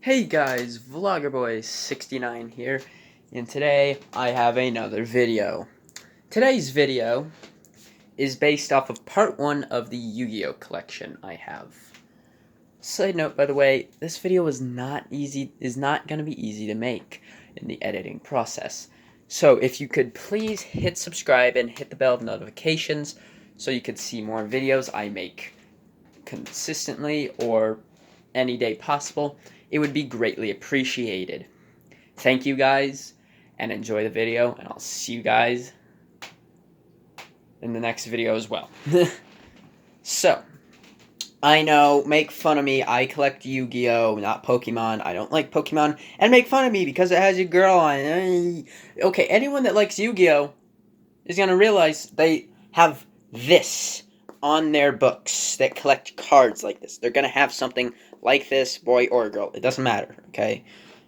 Hey guys, VloggerBoy69 here, and today I have another video. Today's video is based off of part 1 of the YuGiOh collection I have. Side note, by the way, this video is not going to be easy to make in the editing process. So if you could please hit subscribe and hit the bell of notifications so you could see more videos I make consistently or any day possible, it would be greatly appreciated. Thank you guys, and enjoy the video, and I'll see you guys in the next video as well. So, I know, make fun of me, I collect Yu-Gi-Oh, not Pokemon, I don't like Pokemon, and make fun of me because it has a girl on it. Okay, anyone that likes Yu-Gi-Oh is gonna realize they have this on their books that collect cards like this. They're gonna have something like this, boy or girl. It doesn't matter, okay?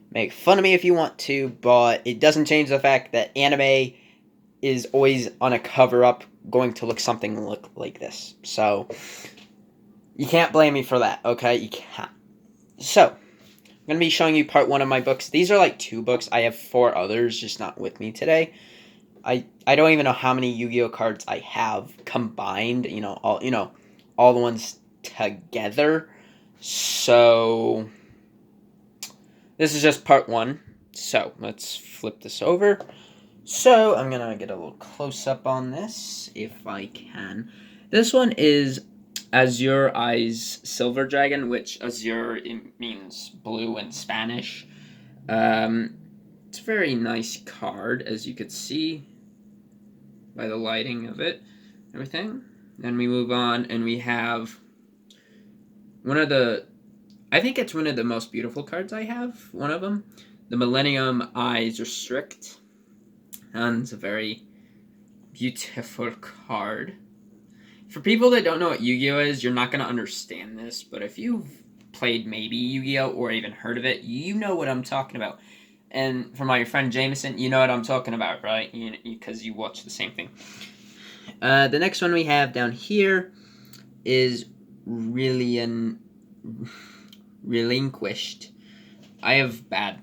Make fun of me if you want to, but it doesn't change the fact that anime is always on a cover-up going to look something like this. So, you can't blame me for that, okay? You can't. So, I'm going to be showing you part 1 of my books. These are like 2 books. I have 4 others, just not with me today. I don't even know how many Yu-Gi-Oh cards I have combined, all the ones together. So this is just part 1. So let's flip this over. So I'm gonna get a little close up on this if I can. This one is Azure Eyes Silver Dragon, which Azure means blue in Spanish. It's a very nice card, as you could see by the lighting of it, everything. Then we move on, and we have I think it's one of the most beautiful cards I have, one of them. The Millennium Eyes Restrict. And it's a very beautiful card. For people that don't know what Yu-Gi-Oh is, you're not going to understand this, but if you've played maybe Yu-Gi-Oh or even heard of it, you know what I'm talking about. And for my friend Jameson, you know what I'm talking about, right? Because you watch the same thing. The next one we have down here is Relinquished. I have bad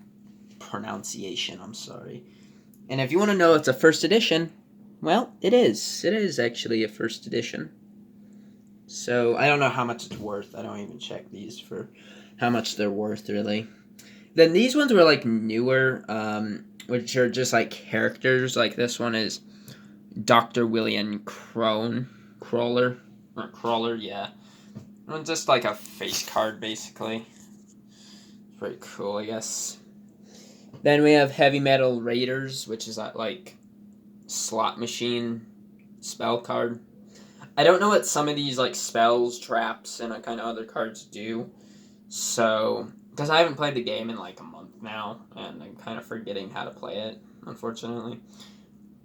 pronunciation, I'm sorry. And if you want to know it's a first edition, well, it is. It is actually a first edition. So, I don't know how much it's worth. I don't even check these for how much they're worth, really. Then these ones were like newer, which are just like characters. Like this one is Dr. William Crawler, yeah. And just like a face card, basically. It's pretty cool, I guess. Then we have Heavy Metal Raiders, which is that like slot machine spell card. I don't know what some of these like spells, traps, and kind of other cards do. So, because I haven't played the game in like a month now, and I'm kind of forgetting how to play it, unfortunately.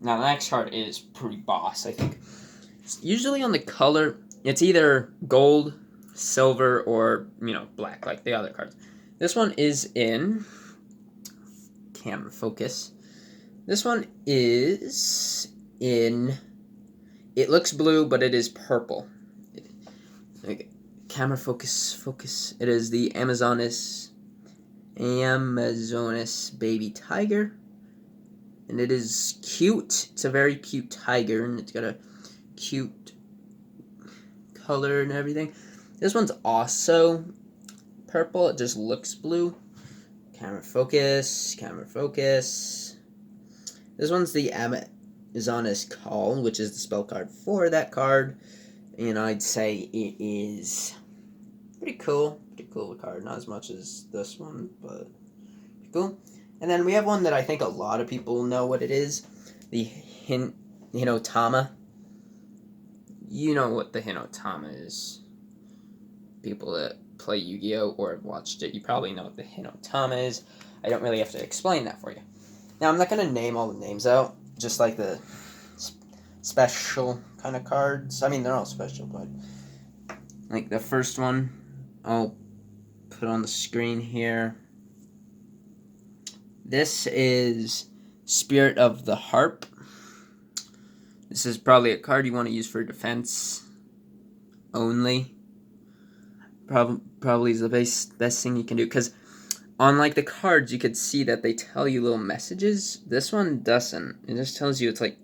Now, the next card is pretty boss, I think. It's usually on the color, it's either gold, silver, or, black, like the other cards. This one is in camera focus. This one is in, it looks blue, but it is purple. Okay. Camera focus. It is the Amazonas baby tiger. And it is cute. It's a very cute tiger, and it's got a cute color and everything. This one's also purple. It just looks blue. Camera focus. This one's the Amazonas Call, which is the spell card for that card. And I'd say it is pretty cool card. Not as much as this one, but pretty cool. And then we have one that I think a lot of people know what it is. The Hinotama. You know what the Hinotama is. People that play Yu-Gi-Oh! Or have watched it, you probably know what the Hinotama is. I don't really have to explain that for you. Now, I'm not going to name all the names out, just like the special kind of cards. I mean, they're all special, but like the first one, I'll put on the screen here. This is Spirit of the Harp. This is probably a card you want to use for defense only. Probably is the best thing you can do, because on like the cards, you could see that they tell you little messages. This one doesn't. It just tells you it's like,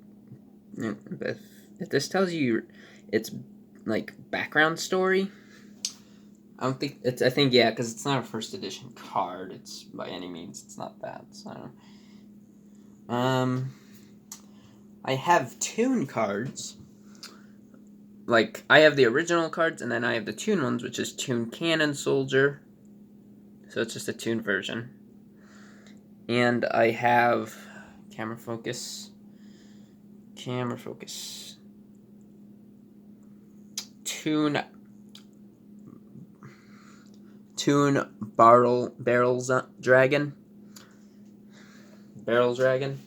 if this tells you it's like background story. I don't think it's. I think yeah, because it's not a first edition card. It's by any means. It's not that. So, I have Toon cards. Like I have the original cards, and then I have the Toon ones, which is Toon Cannon Soldier. So it's just a Toon version. And I have camera focus. Toon Barrels Dragon. Barrel Dragon.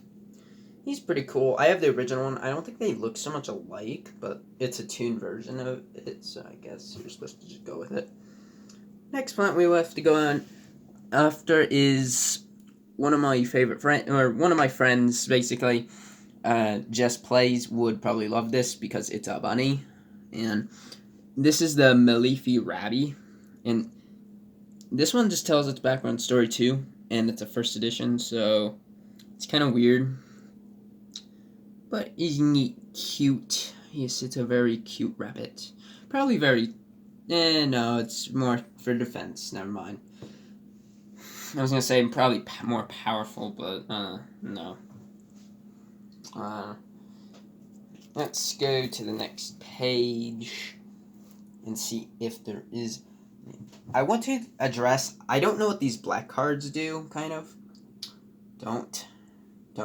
He's pretty cool. I have the original one. I don't think they look so much alike, but it's a Toon version of it, so I guess you're supposed to just go with it. Next plant we have to go on after is one of my favorite friends, or one of my friends, basically, Just Plays, would probably love this because it's a bunny. And this is the Malefi Rabby. And this one just tells its background story too, and it's a first edition, so it's kind of weird. But he's neat, cute. Yes, it's a very cute rabbit. Probably very... no, it's more for defense. Never mind. I was gonna say probably more powerful, but, no. Let's go to the next page and see if there is... I want to address... I don't know what these black cards do, kind of. Don't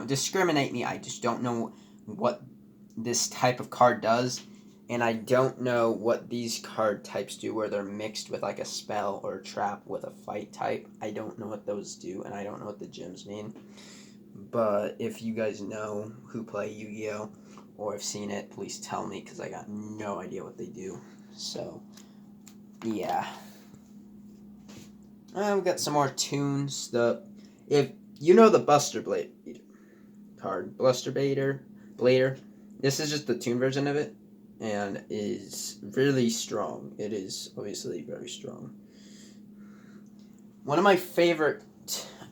discriminate me. I just don't know what this type of card does, and I don't know what these card types do where they're mixed with like a spell or a trap with a fight type. I don't know what those do, and I don't know what the gems mean. But if you guys know who play Yu-Gi-Oh! Or have seen it, please tell me, because I got no idea what they do. So, yeah. We've got some more tunes. If you know the Buster Blade card, Buster Blader, this is just the Toon version of it, and is really strong. It is obviously very strong. One of my favorite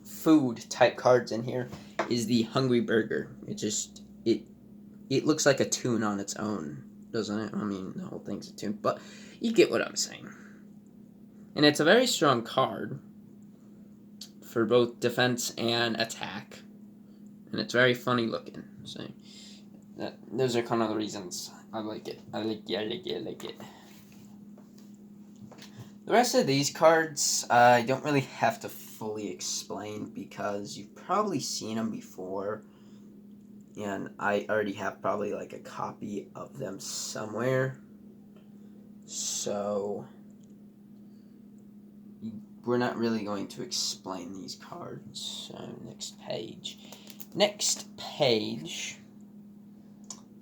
food type cards in here is the Hungry Burger. It looks like a Toon on its own, doesn't it? I mean, the whole thing's a Toon, but you get what I'm saying. And it's a very strong card for both defense and attack, and it's very funny looking. So those are kind of the reasons I like it. I like it. The rest of these cards, I don't really have to fully explain because you've probably seen them before, and I already have probably like a copy of them somewhere. So we're not really going to explain these cards. So next page.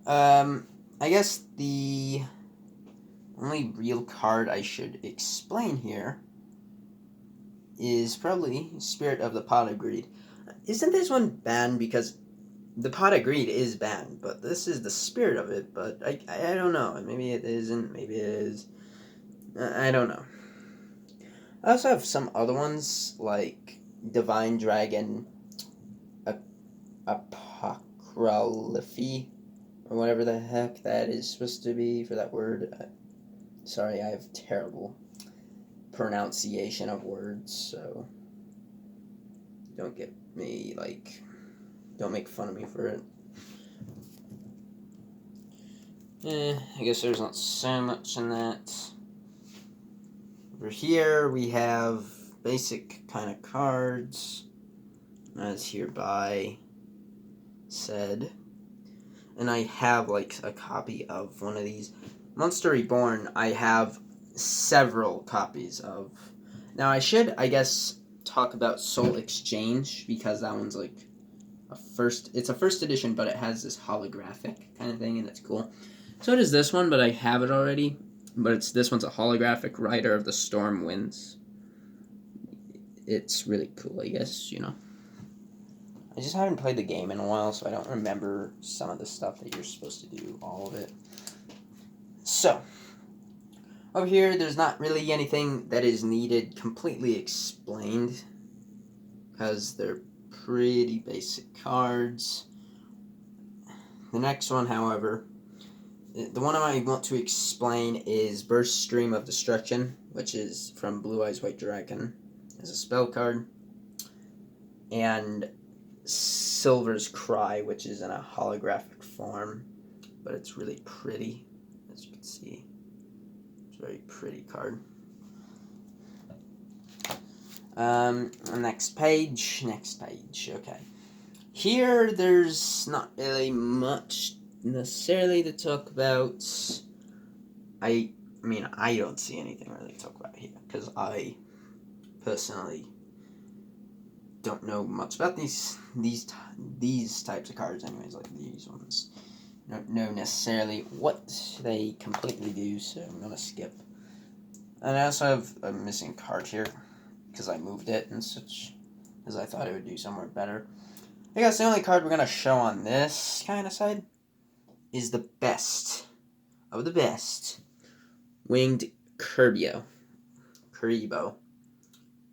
I guess the only real card I should explain here is probably Spirit of the Pot of Greed. Isn't this one banned? Because the Pot of Greed is banned, but this is the spirit of it, but I don't know. Maybe it isn't, maybe it is. I don't know. I also have some other ones, like Divine Dragon Apocryphy, or whatever the heck that is supposed to be for that word. Sorry, I have terrible pronunciation of words, so don't get me, like, don't make fun of me for it. I guess there's not so much in that. Over here we have basic kind of cards, as hereby said. And I have like a copy of one of these. Monster Reborn, I have several copies of. Now I should, I guess, talk about Soul Exchange, because that one's like it's a first edition, but it has this holographic kind of thing, and it's cool. So does this one, but I have it already. But this one's a holographic Rider of the Storm Winds. It's really cool, I guess, you know. I just haven't played the game in a while, so I don't remember some of the stuff that you're supposed to do, all of it. So, over here, there's not really anything that is needed completely explained. because they're pretty basic cards. The next one, however, the one I want to explain is Burst Stream of Destruction, which is from Blue Eyes White Dragon as a spell card, and Silver's Cry, which is in a holographic form, but it's really pretty, as you can see. It's a very pretty card. Next page, okay. Here, there's not really much necessarily to talk about. I mean, I don't see anything really to talk about here, because I personally don't know much about these types of cards anyways, like these ones. I don't know necessarily what they completely do, so I'm gonna skip. And I also have a missing card here, because I moved it and such, because I thought it would do somewhere better. I guess the only card we're gonna show on this kind of side is the best of the best, Winged Kuriboh.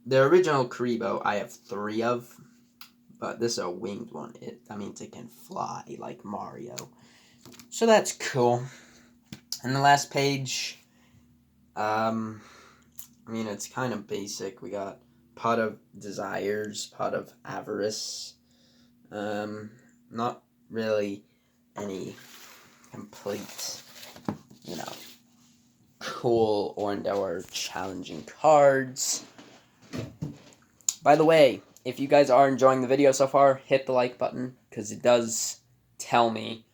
The original Kuriboh I have 3 of, but this is a winged one. That means it can fly like Mario. So that's cool. And the last page, I mean, it's kind of basic. We got Pot of Desires, Pot of Avarice. Not really any complete, cool or challenging cards. By the way, if you guys are enjoying the video so far, hit the like button, because it does tell me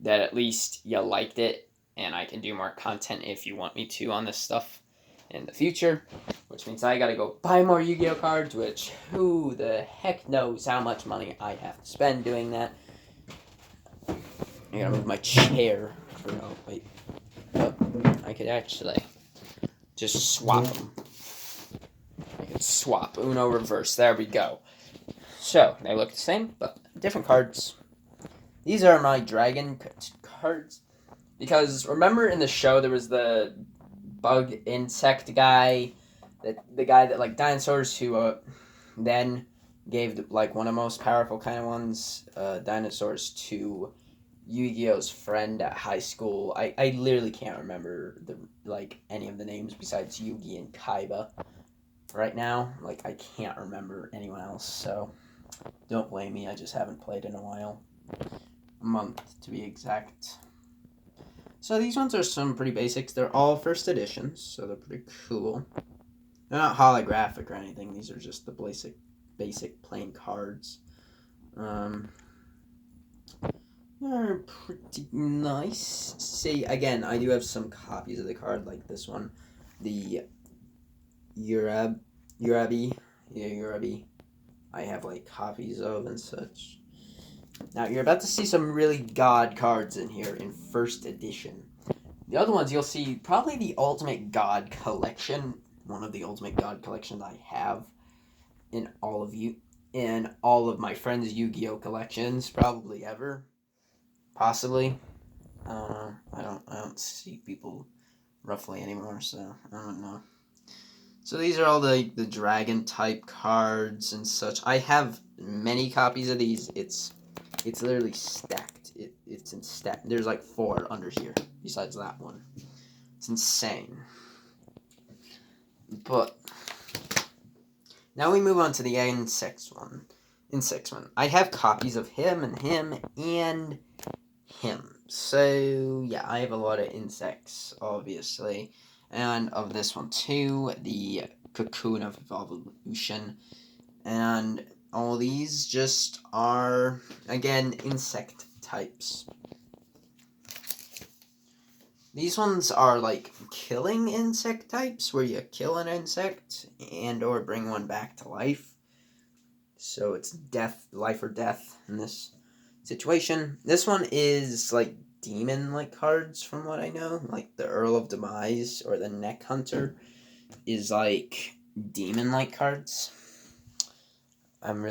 that at least you liked it, and I can do more content if you want me to on this stuff in the future, which means I gotta go buy more Yu-Gi-Oh cards, which who the heck knows how much money I have to spend doing that. I gotta move my chair. Oh, wait. Oh, I could actually just swap them. I could swap Uno reverse. There we go. So, they look the same, but different cards. These are my dragon cards. Because remember in the show there was the bug insect guy, the guy that like dinosaurs who then gave like one of the most powerful kind of ones, dinosaurs to Yu-Gi-Oh's friend at high school. I literally can't remember any of the names besides Yugi and Kaiba right now. Like, I can't remember anyone else, so don't blame me. I just haven't played in a while. A month to be exact. So these ones are some pretty basics. They're all first editions, so they're pretty cool. They're not holographic or anything. These are just the basic plain cards. They're pretty nice. See, again, I do have some copies of the card, like this one. The Urabi. I have, like, copies of and such. Now, you're about to see some really god cards in here in first edition. The other ones, you'll see probably the Ultimate God Collection. One of the Ultimate God Collections I have in all of my friends' Yu-Gi-Oh collections, probably ever. Possibly. I don't know. I don't see people roughly anymore, so I don't know. So these are all the dragon type cards and such. I have many copies of these. It's literally stacked. It's in stack. There's like 4 under here besides that one. It's insane. But now we move on to the insects one. I have copies of him and him and him. So yeah, I have a lot of insects, obviously. And of this one too, the Cocoon of Evolution. And all these just are, again, insect types. These ones are like killing insect types, where you kill an insect and or bring one back to life. So it's life or death in this situation. This one is like demon-like cards from what I know. Like the Earl of Demise or the Neck Hunter is like demon-like cards. I'm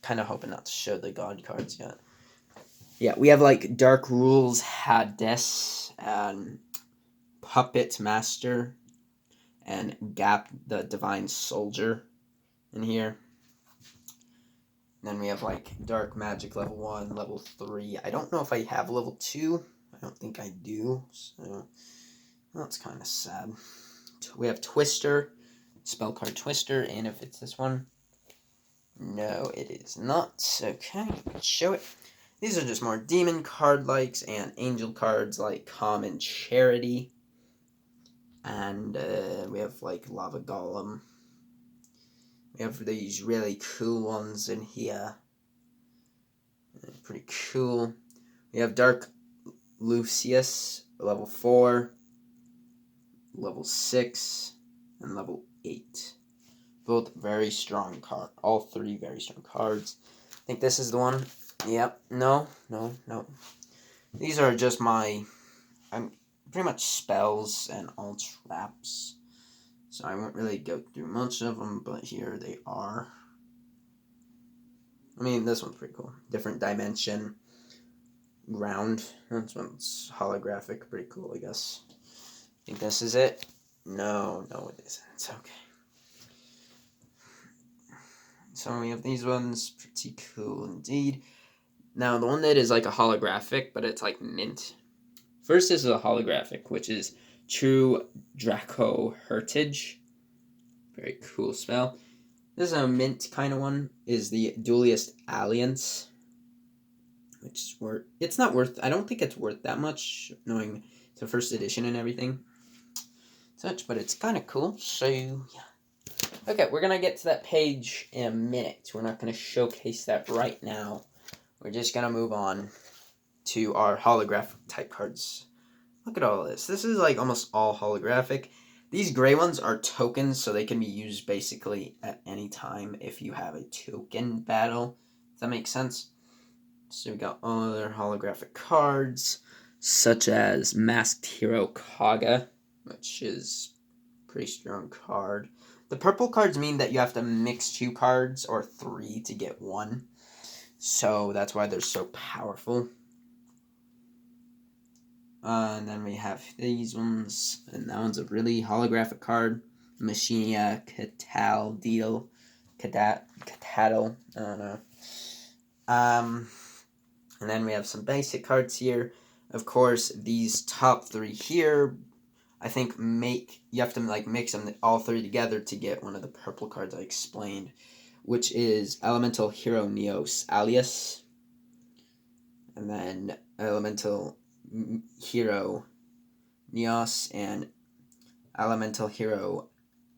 kind of hoping not to show the god cards yet. Yeah, we have like Dark Rules, Hades, and Puppet Master, and Gap the Divine Soldier in here. Then we have like Dark Magic level 1, level 3. I don't know if I have level 2. I don't think I do. So that's kind of sad. We have Twister, spell card Twister, and if it's this one, no, it is not. Okay, let's show it. These are just more demon card likes and angel cards like Common Charity. And we have like Lava Golem. We have these really cool ones in here. Pretty cool. We have Dark Lucius, level 4, level 6, and level 8. Both very strong cards. All three very strong cards. I think this is the one. Yep. No. These are just my... I'm pretty much spells and all traps. So I won't really go through much of them, but here they are. I mean, this one's pretty cool. Different dimension. Ground. This one's holographic. Pretty cool, I guess. I think this is it. No, it isn't. It's okay. So we have these ones. Pretty cool indeed. Now, the one that is like a holographic, but it's like mint. First, this is a holographic, which is True Draco Heritage. Very cool spell. This is a mint kind of one. Is the Duelist Alliance, which is worth. It's not worth. I don't think it's worth that much, knowing it's a first edition and everything, such. But it's kind of cool. So yeah. Okay, we're gonna get to that page in a minute. We're not gonna showcase that right now. We're just gonna move on to our holographic type cards. Look at all this. This is like almost all holographic. These gray ones are tokens, so they can be used basically at any time if you have a token battle. Does that make sense? So we got all other holographic cards, such as Masked Hero Kaga, which is a pretty strong card. The purple cards mean that you have to mix 2 cards or 3 to get 1. So that's why they're so powerful. And then we have these ones, and that one's a really holographic card. Machinia Catadel, I don't know. And then we have some basic cards here. Of course, these top 3 here, I think you have to like mix them all 3 together to get one of the purple cards I explained, which is Elemental Hero Neos Alias, and then Elemental Hero Neos and Elemental Hero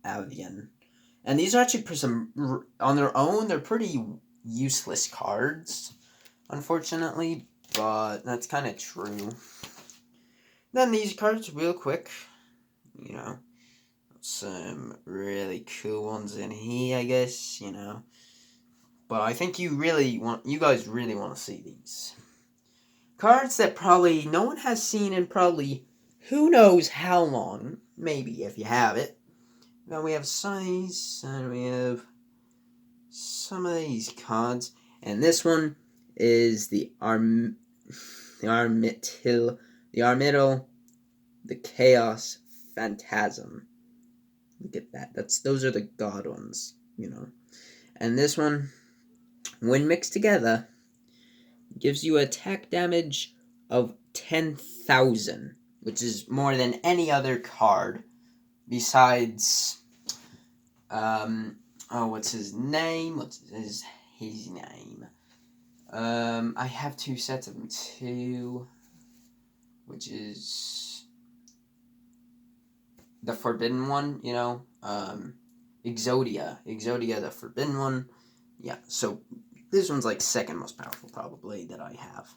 Avian. And these are actually on their own, they're pretty useless cards, unfortunately, but that's kind of true. Then these cards, real quick, some really cool ones in here, I guess, But I think you guys really want to see these. Cards that probably no one has seen in probably who knows how long. Maybe if you have it. Then we have some of these, and we have some of these cards. And this one is the Armital, the Chaos Phantasm. Look at that. Those are the god ones, And this one, when mixed together, gives you attack damage of 10,000, which is more than any other card besides, what's his name? What's his name? I have 2 sets of them too, which is the Forbidden one, Exodia, the Forbidden one. Yeah, so this one's like second most powerful probably that I have.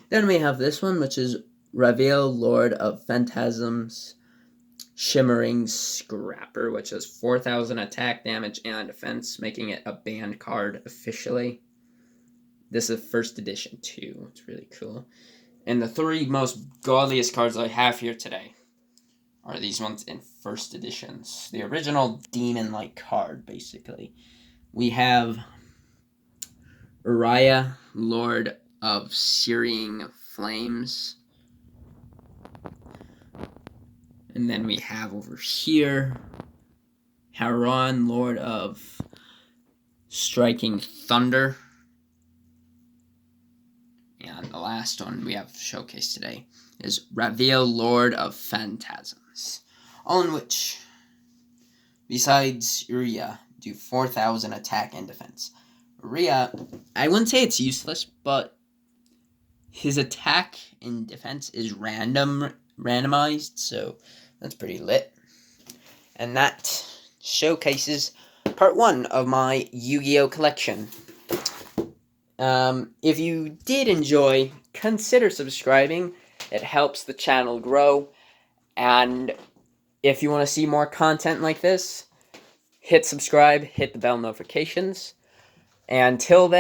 Then we have this one, which is Ravel, Lord of Phantasms, Shimmering Scrapper, which has 4,000 attack damage and defense, making it a banned card officially. This is first edition too. It's really cool. And the 3 most godliest cards I have here today are these ones in first editions. The original demon-like card, basically. We have Uriah, Lord of Searing Flames. And then we have over here Haran, Lord of Striking Thunder. last one we have showcased today is YuGiOh, Lord of Phantasms. All in which, besides Uriah, do 4,000 attack and defense. Uriah, I wouldn't say it's useless, but his attack and defense is randomized, so that's pretty lit. And that showcases part 1 of my YuGiOh collection. If you did enjoy, consider subscribing. It helps the channel grow. And if you want to see more content like this, hit subscribe, hit the bell notifications. Until then,